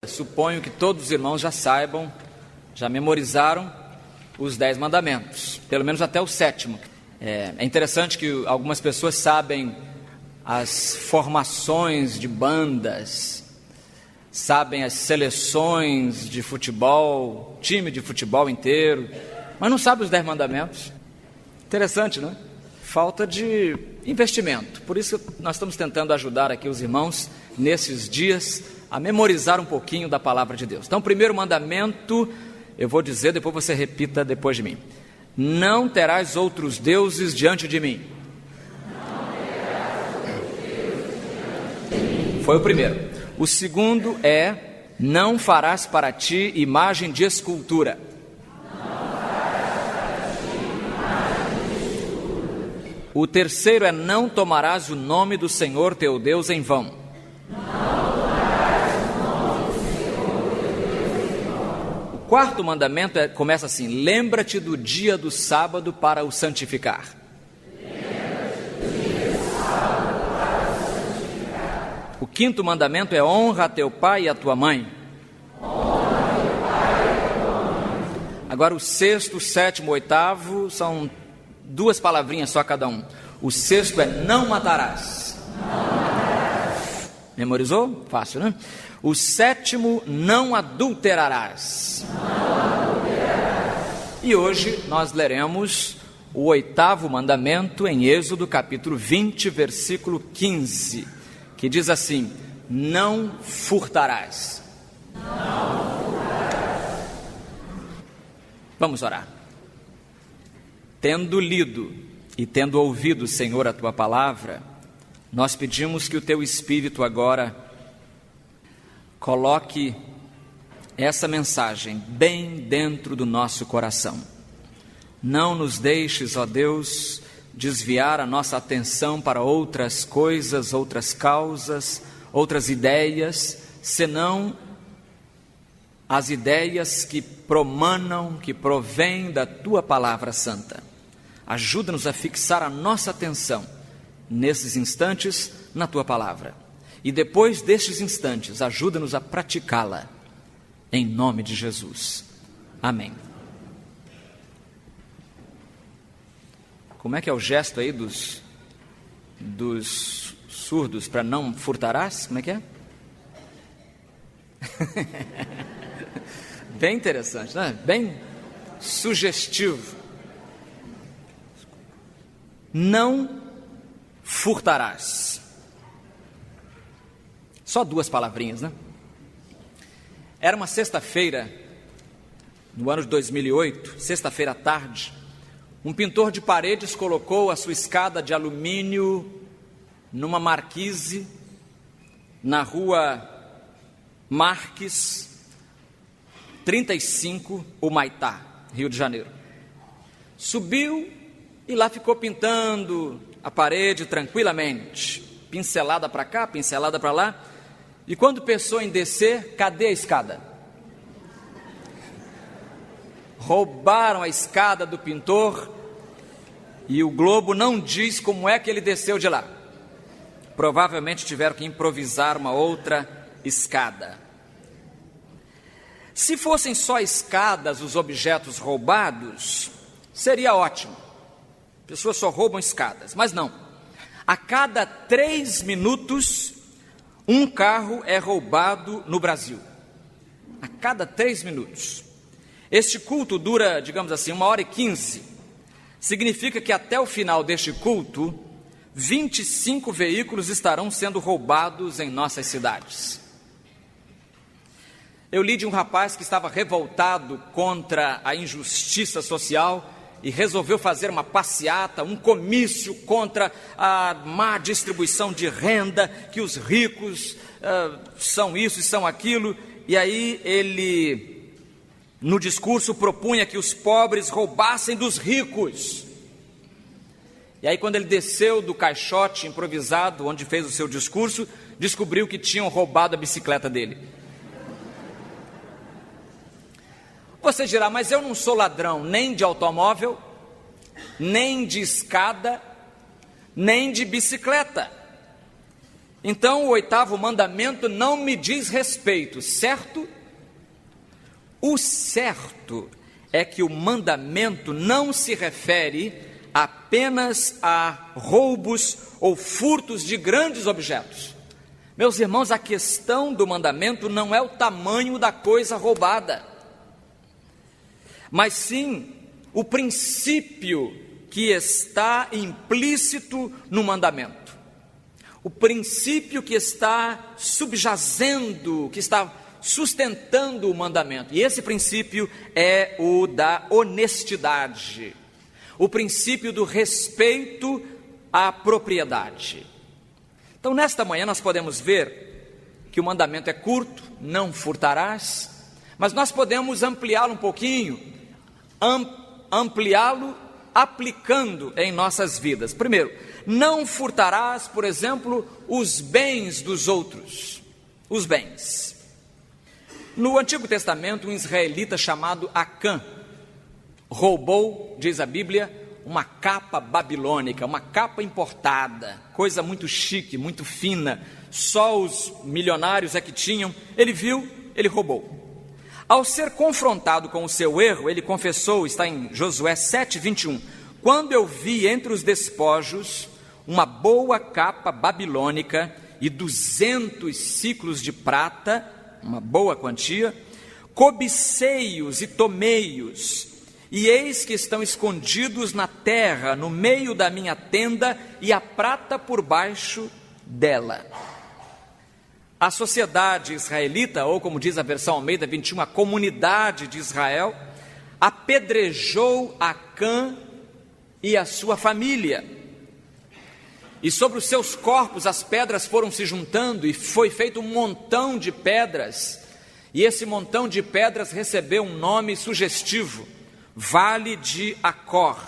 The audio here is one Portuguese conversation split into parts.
Suponho que todos os irmãos já saibam, já memorizaram os 10 mandamentos, pelo menos até o 7º. É interessante que algumas pessoas sabem as formações de bandas, sabem as seleções de futebol, time de futebol inteiro, mas não sabem os 10 mandamentos. Interessante, não é? Falta de investimento. Por isso nós estamos tentando ajudar aqui os irmãos nesses dias a memorizar um pouquinho da palavra de Deus. Então, o primeiro mandamento, eu vou dizer, depois você repita depois de mim: não terás outros deuses diante de mim. Foi o primeiro. O segundo é: não farás para ti imagem de escultura. O terceiro é: não tomarás o nome do Senhor teu Deus em vão. O quarto mandamento começa assim: lembra-te do dia do sábado para o santificar. O quinto mandamento é: honra a teu pai e a tua mãe. Agora o sexto, sétimo, oitavo são 2 palavrinhas só cada um. O sexto é: não matarás. Memorizou? Fácil, né? O sétimo: não adulterarás. E hoje nós leremos o 8º mandamento em Êxodo capítulo 20, versículo 15, que diz assim: não furtarás. Vamos orar. Tendo lido e tendo ouvido, Senhor, a Tua palavra, nós pedimos que o Teu Espírito agora coloque essa mensagem bem dentro do nosso coração. Não nos deixes, ó Deus, desviar a nossa atenção para outras coisas, outras causas, outras ideias, senão as ideias que promanam, que provêm da Tua palavra santa. Ajuda-nos a fixar a nossa atenção nesses instantes na Tua palavra. E depois destes instantes, ajuda-nos a praticá-la, em nome de Jesus. Amém. Como é que é o gesto aí dos surdos para não furtarás? Como é que é? Bem interessante, né? Bem sugestivo. Não furtarás. Só 2 palavrinhas, né? Era uma sexta-feira, no ano de 2008, sexta-feira à tarde, um pintor de paredes colocou a sua escada de alumínio numa marquise na rua Marques 35, Humaitá, Rio de Janeiro. Subiu e lá ficou pintando a parede tranquilamente, pincelada para cá, pincelada para lá. E quando pensou em descer, cadê a escada? Roubaram a escada do pintor e o Globo não diz como é que ele desceu de lá. Provavelmente tiveram que improvisar uma outra escada. Se fossem só escadas os objetos roubados, seria ótimo. Pessoas só roubam escadas, mas não. A cada 3 minutos, um carro é roubado no Brasil. A cada 3 minutos. Este culto dura, digamos assim, 1h15. Significa que até o final deste culto, 25 veículos estarão sendo roubados em nossas cidades. Eu li de um rapaz que estava revoltado contra a injustiça social e resolveu fazer uma passeata, um comício contra a má distribuição de renda, que os ricos são isso e são aquilo. E aí ele, no discurso, propunha que os pobres roubassem dos ricos. E aí, quando ele desceu do caixote improvisado, onde fez o seu discurso, descobriu que tinham roubado a bicicleta dele. Você dirá, mas eu não sou ladrão nem de automóvel, nem de escada, nem de bicicleta. Então o 8º mandamento não me diz respeito, certo? O certo é que o mandamento não se refere apenas a roubos ou furtos de grandes objetos. Meus irmãos, a questão do mandamento não é o tamanho da coisa roubada, mas sim o princípio que está implícito no mandamento. O princípio que está subjazendo, que está sustentando o mandamento. E esse princípio é o da honestidade, o princípio do respeito à propriedade. Então, nesta manhã nós podemos ver que o mandamento é curto, não furtarás, mas nós podemos ampliá-lo um pouquinho, ampliá-lo aplicando em nossas vidas. Primeiro, não furtarás, por exemplo, os bens dos outros, os bens. No Antigo Testamento, um israelita chamado Acã roubou, diz a Bíblia, uma capa babilônica, uma capa importada, coisa muito chique, muito fina, só os milionários é que tinham. Ele viu, ele roubou. Ao ser confrontado com o seu erro, ele confessou, está em Josué 7:21, quando eu vi entre os despojos uma boa capa babilônica e 200 siclos de prata, uma boa quantia, cobicei-os e tomei-os, e eis que estão escondidos na terra, no meio da minha tenda, e a prata por baixo dela. A sociedade israelita, ou como diz a versão Almeida 21, a comunidade de Israel, apedrejou Acã e a sua família. E sobre os seus corpos as pedras foram se juntando e foi feito um montão de pedras. E esse montão de pedras recebeu um nome sugestivo, Vale de Acor,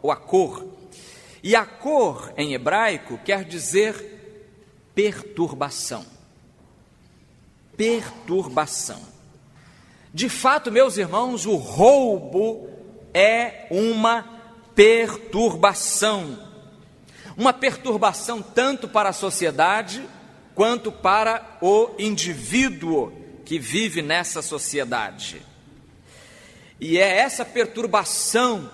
ou Acor. E Acor, em hebraico, quer dizer perturbação. Perturbação. De fato, meus irmãos, o roubo é uma perturbação. Uma perturbação tanto para a sociedade quanto para o indivíduo que vive nessa sociedade. E é essa perturbação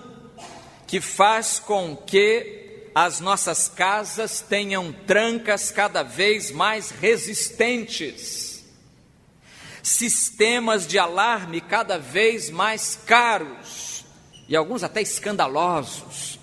que faz com que as nossas casas tenham trancas cada vez mais resistentes, sistemas de alarme cada vez mais caros e alguns até escandalosos,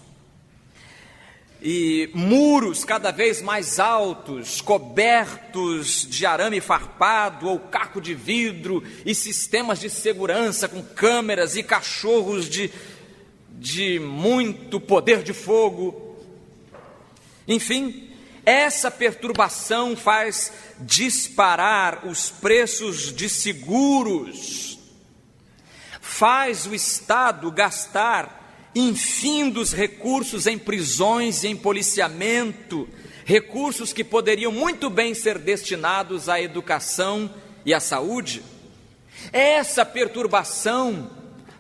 e muros cada vez mais altos, cobertos de arame farpado ou caco de vidro, e sistemas de segurança com câmeras e cachorros de muito poder de fogo. Enfim, essa perturbação faz disparar os preços de seguros, faz o Estado gastar infindos recursos em prisões e em policiamento, recursos que poderiam muito bem ser destinados à educação e à saúde. Essa perturbação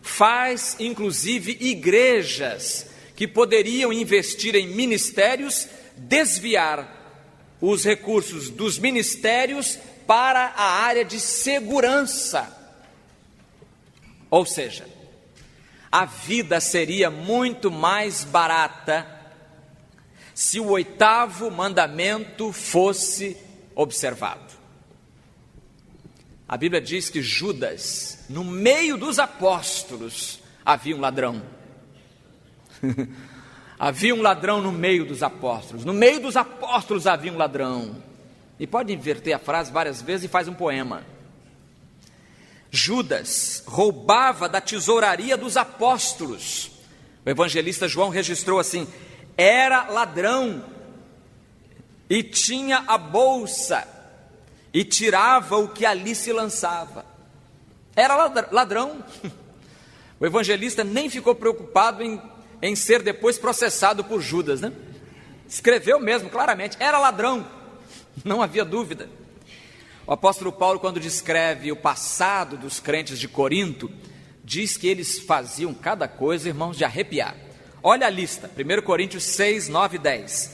faz, inclusive, igrejas que poderiam investir em ministérios, desviar os recursos dos ministérios para a área de segurança. Ou seja, a vida seria muito mais barata se o 8º mandamento fosse observado. A Bíblia diz que Judas, no meio dos apóstolos, havia um ladrão. Havia um ladrão no meio dos apóstolos. No meio dos apóstolos havia um ladrão. E pode inverter a frase várias vezes e faz um poema. Judas roubava da tesouraria dos apóstolos. O evangelista João registrou assim: era ladrão e tinha a bolsa e tirava o que ali se lançava. Era ladrão. O evangelista nem ficou preocupado em ser depois processado por Judas, né? Escreveu mesmo claramente, era ladrão, não havia dúvida. O apóstolo Paulo, quando descreve o passado dos crentes de Corinto, diz que eles faziam cada coisa, irmãos, de arrepiar. Olha a lista, 1 Coríntios 6, 9 e 10.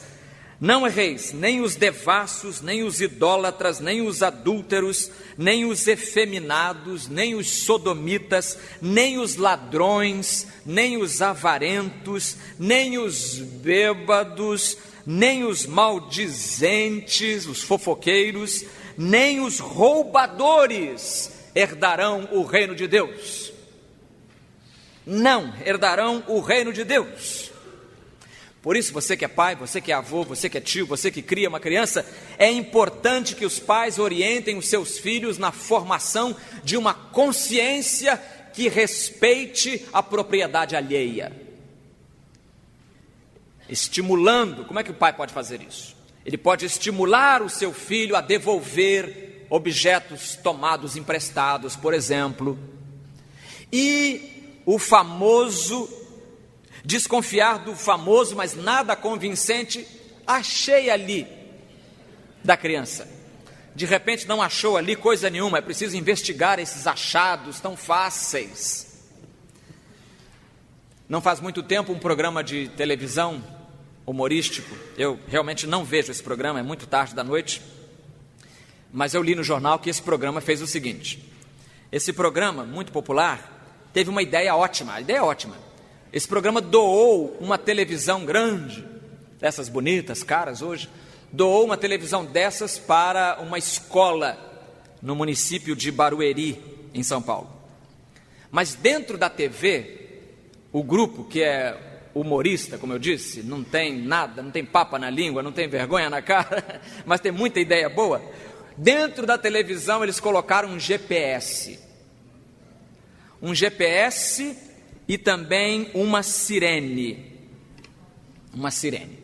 Não erreis, nem os devassos, nem os idólatras, nem os adúlteros, nem os efeminados, nem os sodomitas, nem os ladrões, nem os avarentos, nem os bêbados, nem os maldizentes, os fofoqueiros, nem os roubadores herdarão o reino de Deus. Não herdarão o reino de Deus. Por isso, você que é pai, você que é avô, você que é tio, você que cria uma criança, é importante que os pais orientem os seus filhos na formação de uma consciência que respeite a propriedade alheia. Estimulando, como é que o pai pode fazer isso? Ele pode estimular o seu filho a devolver objetos tomados emprestados, por exemplo. E o famoso, desconfiar do famoso, mas nada convincente, achei ali, da criança. De repente não achou ali coisa nenhuma, é preciso investigar esses achados tão fáceis. Não faz muito tempo um programa de televisão humorístico, eu realmente não vejo esse programa, é muito tarde da noite, mas eu li no jornal que esse programa fez o seguinte: esse programa, muito popular, teve uma ideia ótima, a ideia é ótima. Esse programa doou uma televisão grande, dessas bonitas, caras hoje, doou uma televisão dessas para uma escola no município de Barueri, em São Paulo. Mas dentro da TV, o grupo, que é humorista, como eu disse, não tem nada, não tem papa na língua, não tem vergonha na cara, mas tem muita ideia boa. Dentro da televisão eles colocaram um GPS. Um GPS e também uma sirene. Uma sirene.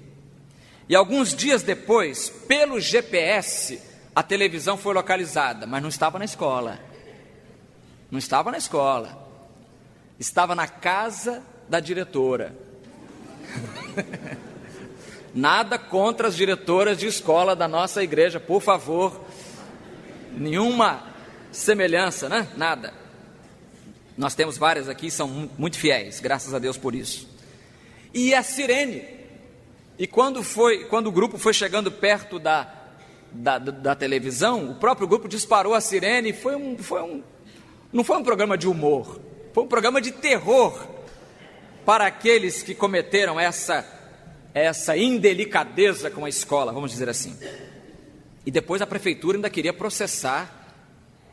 E alguns dias depois, pelo GPS, a televisão foi localizada, mas não estava na escola. Não estava na escola. Estava na casa da diretora. Nada contra as diretoras de escola da nossa igreja, por favor. Nenhuma semelhança, né? Nada. Nós temos várias aqui, são muito fiéis, graças a Deus por isso. E a sirene. E quando o grupo foi chegando perto da televisão, o próprio grupo disparou a sirene. Não foi um programa de humor, foi um programa de terror para aqueles que cometeram essa indelicadeza com a escola, vamos dizer assim. E depois a prefeitura ainda queria processar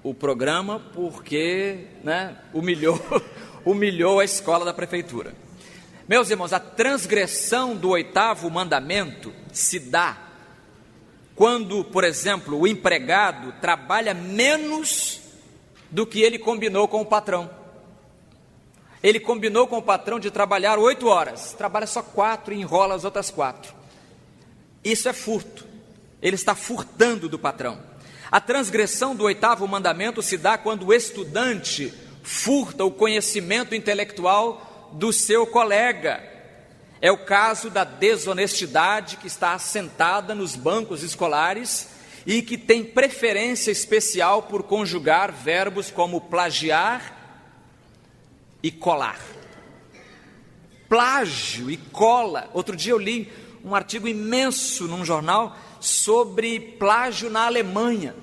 o programa porque, né, humilhou a escola da prefeitura. Meus irmãos, a transgressão do 8º mandamento se dá quando, por exemplo, o empregado trabalha menos do que ele combinou com o patrão. Ele combinou com o patrão de trabalhar 8 horas, trabalha só 4 e enrola as outras 4. Isso é furto. Ele está furtando do patrão. A transgressão do 8º mandamento se dá quando o estudante furta o conhecimento intelectual do seu colega. É o caso da desonestidade que está assentada nos bancos escolares e que tem preferência especial por conjugar verbos como plagiar e colar. Plágio e cola. Outro dia eu li um artigo imenso num jornal sobre plágio na Alemanha.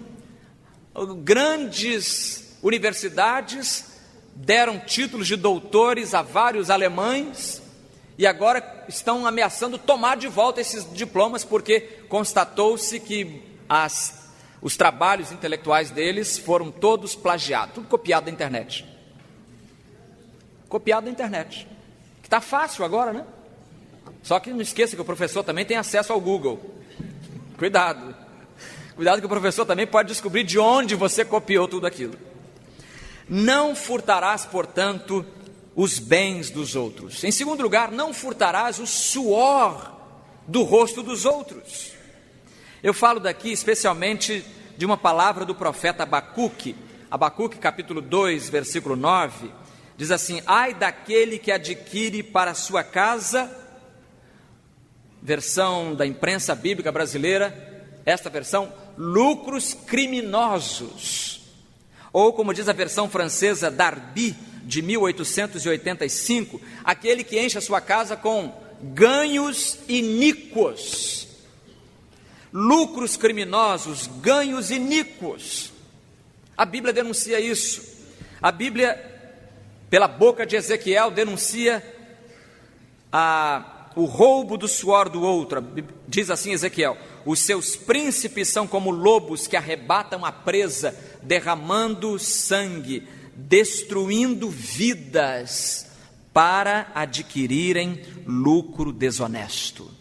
Grandes universidades deram títulos de doutores a vários alemães e agora estão ameaçando tomar de volta esses diplomas porque constatou-se que os trabalhos intelectuais deles foram todos plagiados, tudo copiado da internet. Copiado da internet, que está fácil agora, né? Só que não esqueça que o professor também tem acesso ao Google. Cuidado que o professor também pode descobrir de onde você copiou tudo aquilo. Não furtarás, portanto, os bens dos outros. Em segundo lugar, não furtarás o suor do rosto dos outros. Eu falo daqui especialmente de uma palavra do profeta Abacuque. Abacuque capítulo 2, versículo 9, diz assim: ai daquele que adquire para sua casa, versão da imprensa bíblica brasileira, esta versão, lucros criminosos. Ou como diz a versão francesa Darby, de 1885, aquele que enche a sua casa com ganhos iníquos. lucros criminosos, ganhos iníquos. A Bíblia denuncia isso. A Bíblia, pela boca de Ezequiel, denuncia o roubo do suor do outro. Diz assim Ezequiel: os seus príncipes são como lobos que arrebatam a presa, derramando sangue, destruindo vidas para adquirirem lucro desonesto.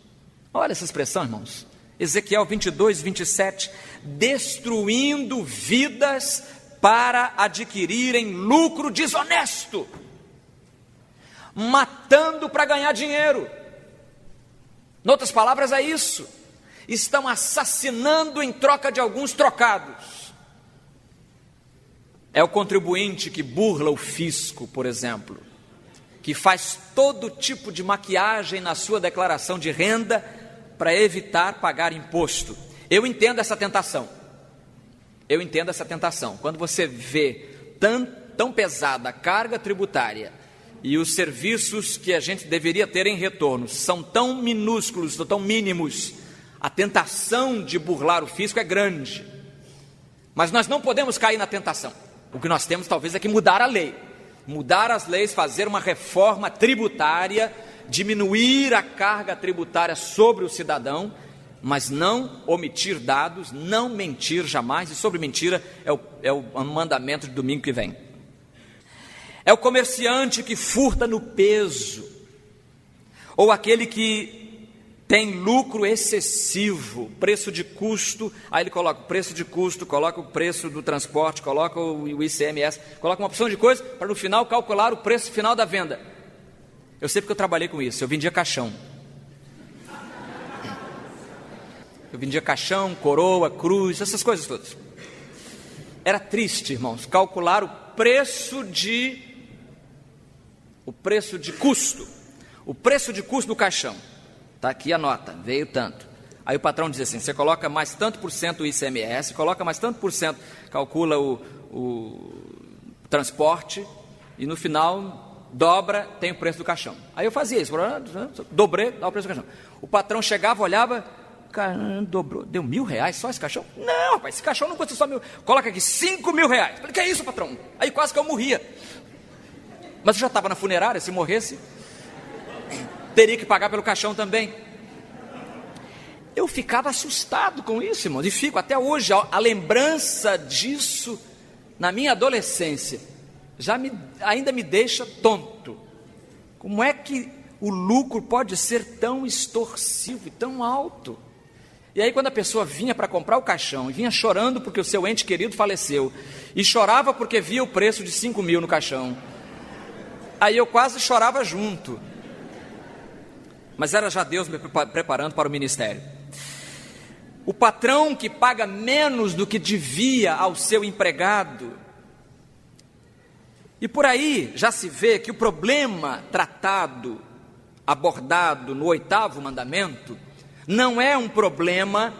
Olha essa expressão, irmãos. Ezequiel 22, 27, destruindo vidas para adquirirem lucro desonesto, matando para ganhar dinheiro. Em outras palavras, é isso. Estão assassinando em troca de alguns trocados. É o contribuinte que burla o fisco, por exemplo, que faz todo tipo de maquiagem na sua declaração de renda para evitar pagar imposto. Eu entendo essa tentação. Quando você vê tão pesada a carga tributária e os serviços que a gente deveria ter em retorno são tão minúsculos, tão mínimos, a tentação de burlar o fisco é grande. Mas nós não podemos cair na tentação. O que nós temos talvez é que mudar a lei, mudar as leis, fazer uma reforma tributária, diminuir a carga tributária sobre o cidadão, mas não omitir dados, não mentir jamais. E sobre mentira é o mandamento de domingo que vem. É o comerciante que furta no peso, ou aquele que tem lucro excessivo, preço de custo. Aí ele coloca o preço de custo, coloca o preço do transporte, coloca o ICMS, coloca uma opção de coisa para no final calcular o preço final da venda. Eu sei porque eu trabalhei com isso. Eu vendia caixão, coroa, cruz, essas coisas todas. Era triste, irmãos, calcular o preço de custo do caixão. Está aqui a nota, veio tanto. Aí o patrão diz assim: você coloca mais tanto por cento o ICMS, coloca mais tanto por cento, calcula o transporte, e no final dobra, tem o preço do caixão. Aí eu fazia isso, dobrei, dá o preço do caixão. O patrão chegava, olhava, cara, dobrou, deu R$1.000 só esse caixão? Não, rapaz, esse caixão não custa só R$1.000, coloca aqui R$5.000. Falei, que é isso, patrão? Aí quase que eu morria. Mas eu já estava na funerária, se morresse, teria que pagar pelo caixão também. Eu ficava assustado com isso, irmão, e fico até hoje. A lembrança disso na minha adolescência ainda me deixa tonto. Como é que o lucro pode ser tão extorsivo e tão alto? E aí quando a pessoa vinha para comprar o caixão, e vinha chorando porque o seu ente querido faleceu, e chorava porque via o preço de R$5.000 no caixão, aí eu quase chorava junto. Mas era já Deus me preparando para o ministério. O patrão que paga menos do que devia ao seu empregado. E por aí já se vê que o problema abordado no 8º mandamento, não é um problema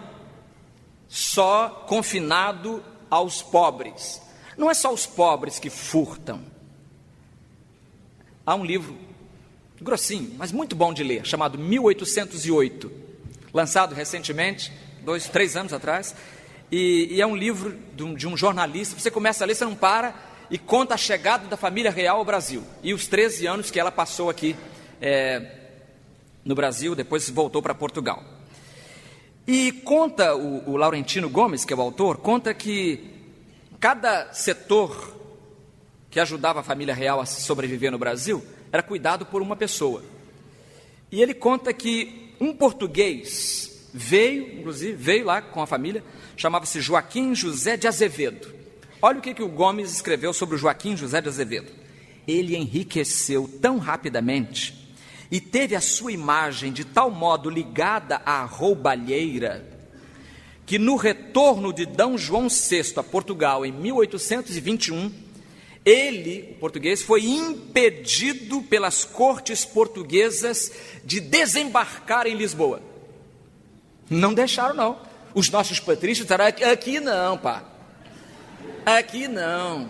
só confinado aos pobres. Não é só os pobres que furtam. Há um livro grossinho, mas muito bom de ler, chamado 1808, lançado recentemente, 2, 3 anos atrás, e é um livro de um jornalista. Você começa a ler, você não para, e conta a chegada da família real ao Brasil, e os 13 anos que ela passou aqui no Brasil, depois voltou para Portugal. E conta o Laurentino Gomes, que é o autor, conta que cada setor que ajudava a família real a sobreviver no Brasil era cuidado por uma pessoa. E ele conta que um português veio lá com a família, chamava-se Joaquim José de Azevedo. Olha o que o Gomes escreveu sobre o Joaquim José de Azevedo. Ele enriqueceu tão rapidamente e teve a sua imagem de tal modo ligada à roubalheira, que no retorno de D. João VI a Portugal em 1821, ele, o português, foi impedido pelas cortes portuguesas de desembarcar em Lisboa. Não deixaram, não. Os nossos patrícios disseram: aqui não, pá, aqui não.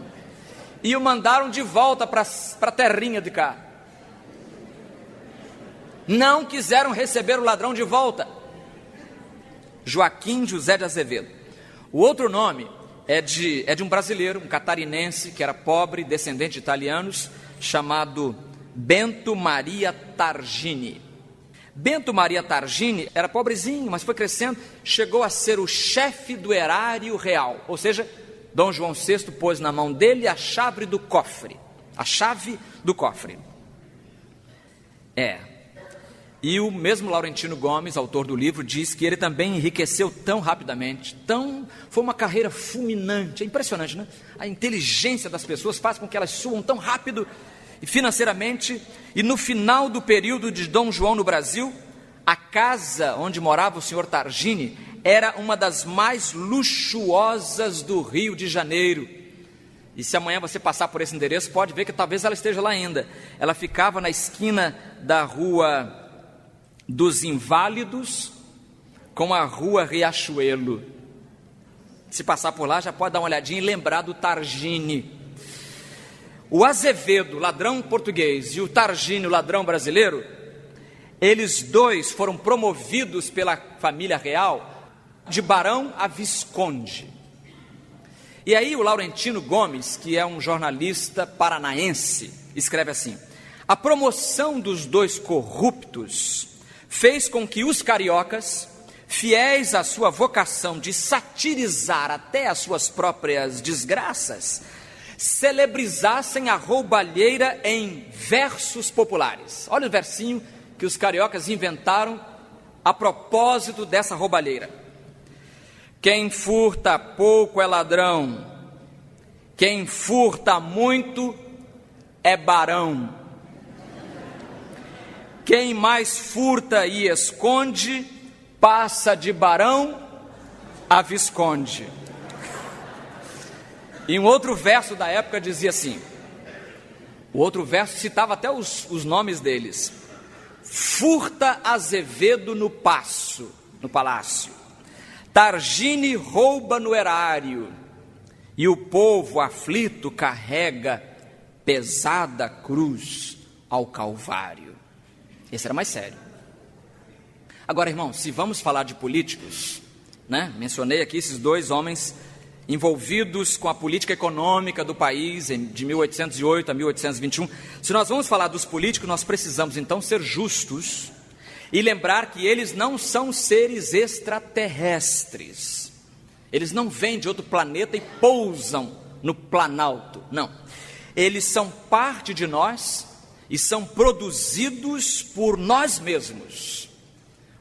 E o mandaram de volta para a terrinha de cá. Não quiseram receber o ladrão de volta. Joaquim José de Azevedo. O outro nome é de um brasileiro, um catarinense, que era pobre, descendente de italianos, chamado Bento Maria Targini. Bento Maria Targini era pobrezinho, mas foi crescendo, chegou a ser o chefe do erário real, ou seja, Dom João VI pôs na mão dele a chave do cofre. E o mesmo Laurentino Gomes, autor do livro, diz que ele também enriqueceu tão rapidamente, foi uma carreira fulminante. É impressionante, né? A inteligência das pessoas faz com que elas suam tão rápido e financeiramente. E no final do período de Dom João no Brasil, a casa onde morava o senhor Targini era uma das mais luxuosas do Rio de Janeiro. E se amanhã você passar por esse endereço, pode ver que talvez ela esteja lá ainda. Ela ficava na esquina da Rua dos Inválidos com a Rua Riachuelo. Se passar por lá, já pode dar uma olhadinha e lembrar do Targini. O Azevedo, ladrão português, e o Targini, o ladrão brasileiro, eles dois foram promovidos pela família real de barão a visconde. E aí o Laurentino Gomes, que é um jornalista paranaense, escreve assim: a promoção dos dois corruptos fez com que os cariocas, fiéis à sua vocação de satirizar até as suas próprias desgraças, celebrizassem a roubalheira em versos populares. Olha o versinho que os cariocas inventaram a propósito dessa roubalheira. Quem furta pouco é ladrão, quem furta muito é barão. Quem mais furta e esconde, passa de barão a visconde. E um outro verso da época dizia assim, o outro verso citava até os nomes deles: furta Azevedo no palácio, Targini rouba no erário, e o povo aflito carrega pesada cruz ao Calvário. Esse era mais sério. Agora, irmão, se vamos falar de políticos, né? Mencionei aqui esses dois homens envolvidos com a política econômica do país de 1808 a 1821. Se nós vamos falar dos políticos, nós precisamos então ser justos e lembrar que eles não são seres extraterrestres. Eles não vêm de outro planeta e pousam no Planalto, não. Eles são parte de nós e são produzidos por nós mesmos.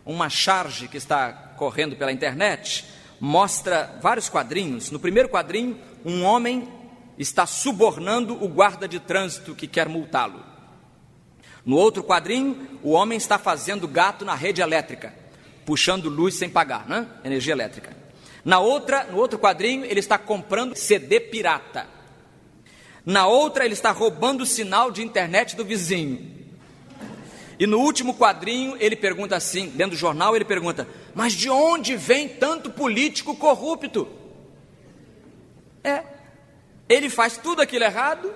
Uma charge que está correndo pela internet mostra vários quadrinhos. No primeiro quadrinho, um homem está subornando o guarda de trânsito que quer multá-lo. No outro quadrinho, o homem está fazendo gato na rede elétrica, puxando luz sem pagar, né? Energia elétrica. No outro quadrinho, ele está comprando CD pirata. Na outra, ele está roubando o sinal de internet do vizinho. E no último quadrinho, ele pergunta assim, dentro do jornal, ele pergunta: mas de onde vem tanto político corrupto? Ele faz tudo aquilo errado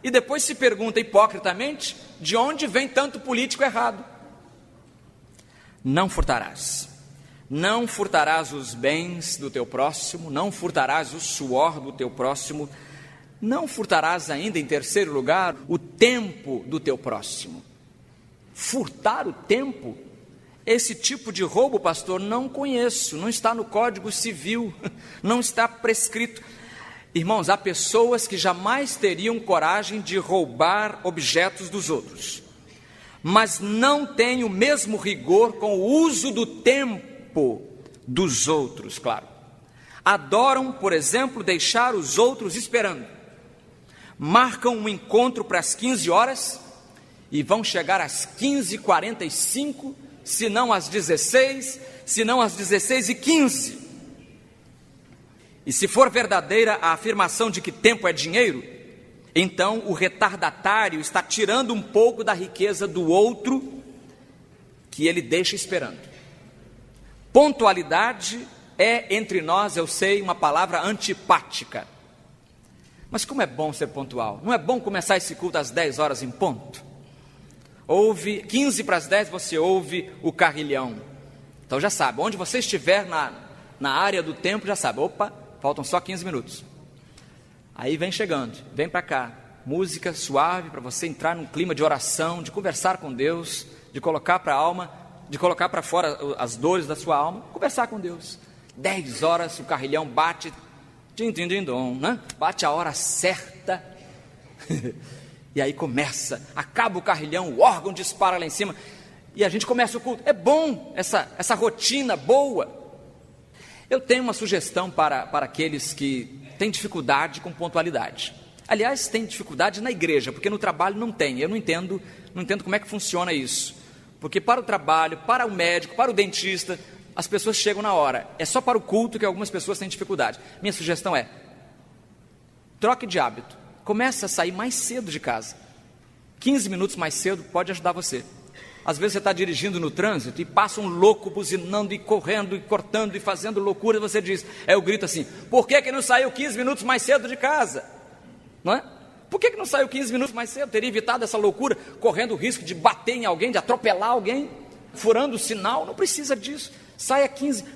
e depois se pergunta hipocritamente: de onde vem tanto político errado? Não furtarás. Não furtarás os bens do teu próximo, não furtarás o suor do teu próximo, não furtarás ainda, em terceiro lugar, o tempo do teu próximo. Furtar o tempo? Esse tipo de roubo, pastor, não conheço, não está no Código Civil, não está prescrito. Irmãos, há pessoas que jamais teriam coragem de roubar objetos dos outros, mas não têm o mesmo rigor com o uso do tempo dos outros, claro. Adoram, por exemplo, deixar os outros esperando. Marcam um encontro para as 15 horas e vão chegar às 15h45, se não às 16, se não às 16h15. E se for verdadeira a afirmação de que tempo é dinheiro, então o retardatário está tirando um pouco da riqueza do outro que ele deixa esperando. Pontualidade é, entre nós, eu sei, uma palavra antipática. Mas como é bom ser pontual? Não é bom começar esse culto às 10 horas em ponto? 15 para as 10 você ouve o carrilhão. Então já sabe, onde você estiver na área do tempo, já sabe, opa, faltam só 15 minutos. Aí vem chegando, vem para cá, música suave para você entrar num clima de oração, de conversar com Deus, de colocar para a alma, de colocar para fora as dores da sua alma, conversar com Deus. 10 horas, o carrilhão bate, né? Bate a hora certa, e aí começa, acaba o carrilhão, o órgão dispara lá em cima, e a gente começa o culto. É bom essa rotina boa. Eu tenho uma sugestão para aqueles que têm dificuldade com pontualidade. Aliás, tem dificuldade na igreja, porque no trabalho não tem. Eu não entendo como é que funciona isso. Porque para o trabalho, para o médico, para o dentista, as pessoas chegam na hora. É só para o culto que algumas pessoas têm dificuldade. Minha sugestão é, troque de hábito. Comece a sair mais cedo de casa. 15 minutos mais cedo pode ajudar você. Às vezes você está dirigindo no trânsito e passa um louco buzinando e correndo e cortando e fazendo loucura, e você diz, eu grito assim, por que não saiu 15 minutos mais cedo de casa? Não é? Por que não saiu 15 minutos mais cedo? Teria evitado essa loucura, correndo o risco de bater em alguém, de atropelar alguém, furando o sinal. Não precisa disso. Saia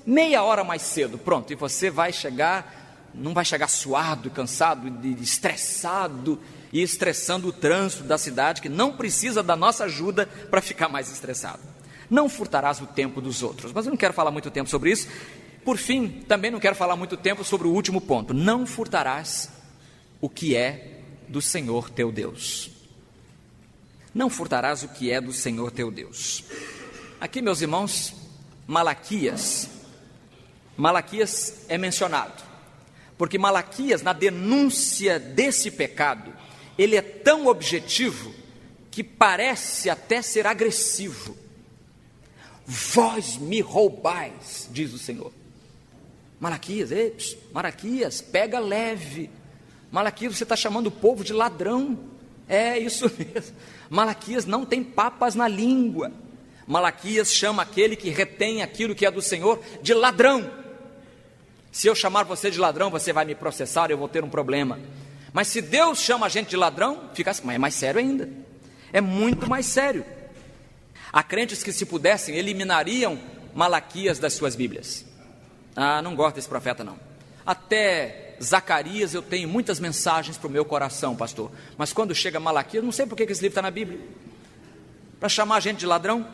meia hora mais cedo, pronto, e você vai chegar, não vai chegar suado, cansado, estressado, e estressando o trânsito da cidade, que não precisa da nossa ajuda para ficar mais estressado. Não furtarás o tempo dos outros, mas eu não quero falar muito tempo sobre isso. Por fim, também não quero falar muito tempo sobre o último ponto. Não furtarás o que é do Senhor teu Deus. Não furtarás o que é do Senhor teu Deus. Aqui, meus irmãos, Malaquias é mencionado, porque Malaquias, na denúncia desse pecado, ele é tão objetivo que parece até ser agressivo. Vós me roubais, diz o Senhor. Malaquias, pega leve. Malaquias, você está chamando o povo de ladrão. É isso mesmo. Malaquias não tem papas na língua. Malaquias chama aquele que retém aquilo que é do Senhor de ladrão. Se eu chamar você de ladrão, você vai me processar, eu vou ter um problema. Mas se Deus chama a gente de ladrão, fica assim, mas é mais sério ainda. É muito mais sério. Há crentes que, se pudessem, eliminariam Malaquias das suas Bíblias. Não gosto desse profeta não. Até Zacarias eu tenho muitas mensagens para o meu coração, pastor. Mas quando chega Malaquias, não sei por que esse livro está na Bíblia. Para chamar a gente de ladrão?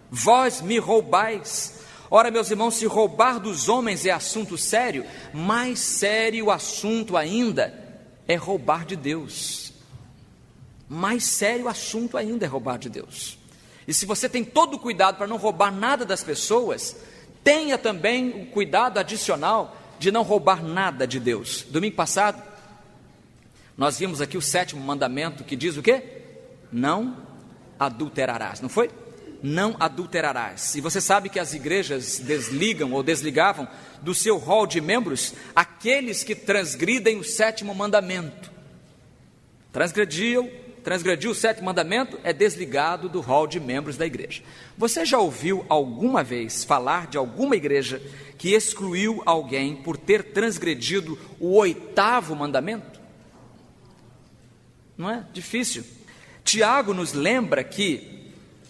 Vós me roubais. Ora, meus irmãos, se roubar dos homens é assunto sério, mais sério o assunto ainda é roubar de Deus. Mais sério o assunto ainda é roubar de Deus. E se você tem todo o cuidado para não roubar nada das pessoas, tenha também o cuidado adicional de não roubar nada de Deus. Domingo passado, nós vimos aqui o 7º mandamento, que diz o quê? Não adulterarás, não foi? Não adulterarás. E você sabe que as igrejas desligam ou desligavam do seu rol de membros aqueles que transgridem o 7º mandamento. Transgrediu o 7º mandamento, é desligado do rol de membros da igreja. Você já ouviu alguma vez falar de alguma igreja que excluiu alguém por ter transgredido o 8º mandamento? Não é? Difícil. Tiago nos lembra que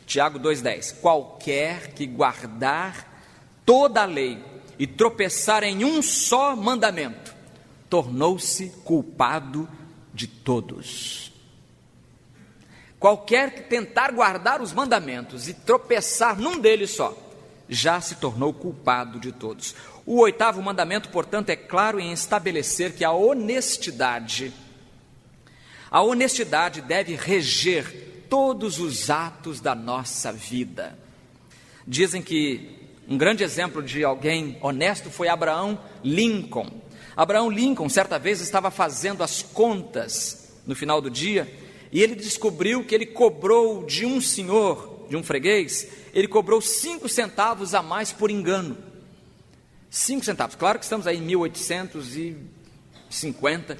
Tiago 2,10, qualquer que guardar toda a lei e tropeçar em um só mandamento, tornou-se culpado de todos. Qualquer que tentar guardar os mandamentos e tropeçar num deles só, já se tornou culpado de todos. O 8º mandamento, portanto, é claro em estabelecer que a honestidade deve reger todos os atos da nossa vida. Dizem que um grande exemplo de alguém honesto foi Abraham Lincoln. Abraham Lincoln, certa vez, estava fazendo as contas no final do dia, e ele descobriu que ele cobrou de um senhor, de um freguês, ele cobrou 5 centavos a mais por engano. 5 centavos, claro que estamos aí em 1850,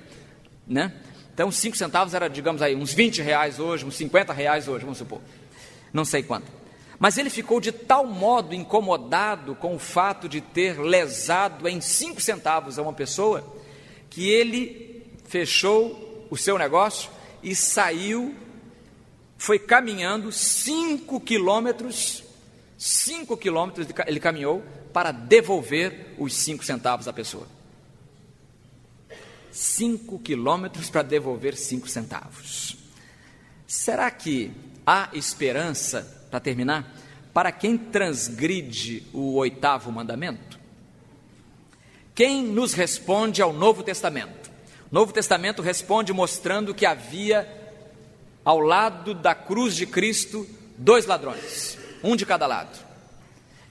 né? Então 5 centavos era, digamos aí, uns 20 reais hoje, uns 50 reais hoje, vamos supor, não sei quanto. Mas ele ficou de tal modo incomodado com o fato de ter lesado em 5 centavos a uma pessoa, que ele fechou o seu negócio e saiu, foi caminhando 5 quilômetros 5 quilômetros ele caminhou para devolver os 5 centavos à pessoa. 5 quilômetros para devolver 5 centavos. Será que há esperança, para terminar, para quem transgride o 8º mandamento? Quem nos responde ao Novo Testamento? O Novo Testamento responde mostrando que havia, ao lado da cruz de Cristo, 2 ladrões, um de cada lado.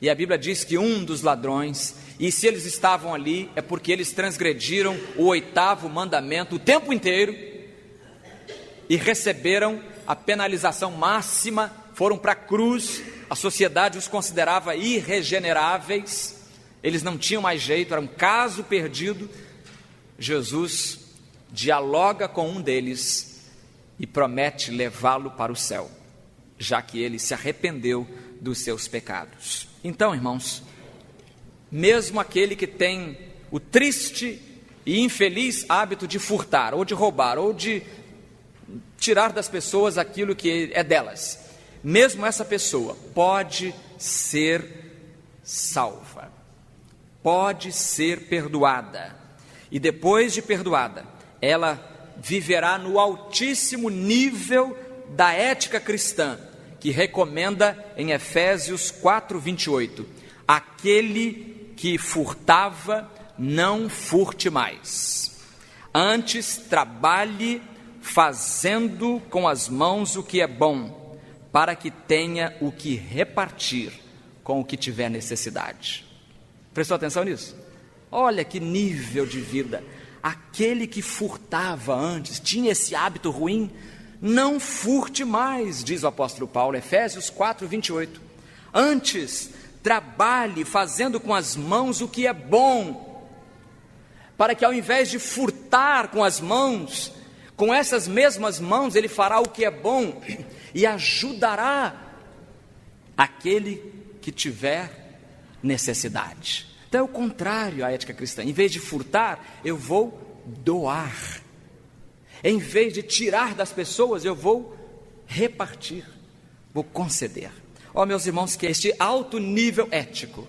E a Bíblia diz que um dos ladrões, e se eles estavam ali, é porque eles transgrediram o 8º mandamento o tempo inteiro e receberam a penalização máxima, foram para a cruz, a sociedade os considerava irregeneráveis, eles não tinham mais jeito, era um caso perdido. Jesus dialoga com um deles e promete levá-lo para o céu, já que ele se arrependeu dos seus pecados. Então, irmãos, mesmo aquele que tem o triste e infeliz hábito de furtar, ou de roubar, ou de tirar das pessoas aquilo que é delas, mesmo essa pessoa pode ser salva, pode ser perdoada, e depois de perdoada, ela viverá no altíssimo nível da ética cristã, que recomenda em Efésios 4:28, aquele que furtava, não furte mais, antes trabalhe fazendo com as mãos o que é bom, para que tenha o que repartir com o que tiver necessidade. Prestou atenção nisso? Olha que nível de vida. Aquele que furtava antes, tinha esse hábito ruim, não furte mais, diz o apóstolo Paulo, Efésios 4:28. Antes, trabalhe fazendo com as mãos o que é bom, para que ao invés de furtar com as mãos, com essas mesmas mãos ele fará o que é bom e ajudará aquele que tiver necessidade. Então é o contrário à ética cristã. Em vez de furtar, eu vou doar. Em vez de tirar das pessoas, eu vou repartir, vou conceder. Ó, meus irmãos, que este alto nível ético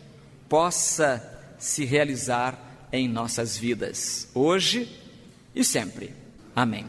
possa se realizar em nossas vidas, hoje e sempre. Amém.